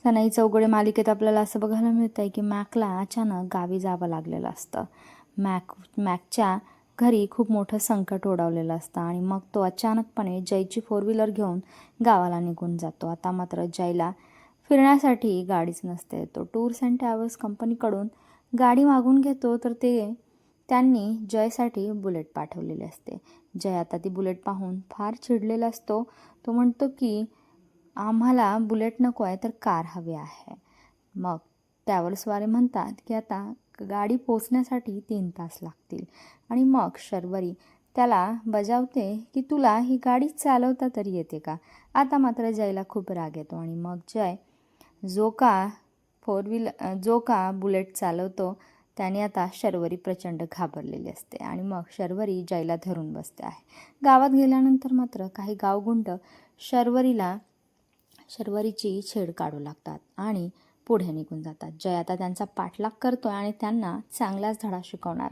सनाई चौघडे मालिकेत आपल्याला असं बघायला मिळतं आहे की मॅकला अचानक गावी जावं लागलेलं असतं. मॅकच्या घरी खूप मोठं संकट ओढवलेलं असतं आणि मग तो अचानकपणे जयची 4 व्हीलर घेऊन गावाला निघून जातो. आता मात्र जयला फिरण्यासाठी गाडीच नसते. तो टूर्स अँड ट्रॅव्हल्स कंपनीकडून गाडी मागून घेतो, तर त्यांनी जयसाठी बुलेट पाठवलेली असते. जय आता ती बुलेट पाहून फार चिडलेला असतो. तो म्हणतो की आम्हाला बुलेट नको आहे, तर कार हवी आहे. मग ट्रॅव्हल्सवाले म्हणतात की आता गाडी पोचण्यासाठी 3 तास लागतील आणि मग शर्वरी त्याला बजावते की तुला ही गाडी चालवता तरी येते का. आता मात्र जयला खूप राग येतो आणि मग जय जो का बुलेट चालवतो त्याने आता शर्वरी प्रचंड घाबरलेली असते आणि मग शर्वरी जयला धरून बसते आहे. गावात गेल्यानंतर मात्र काही गावगुंड शर्वरीची छेड काढू लागतात आणि पुढे निघून जातात. जय आता त्यांचा पाठलाग करतोय आणि त्यांना चांगलाच धडा शिकवणार आहे.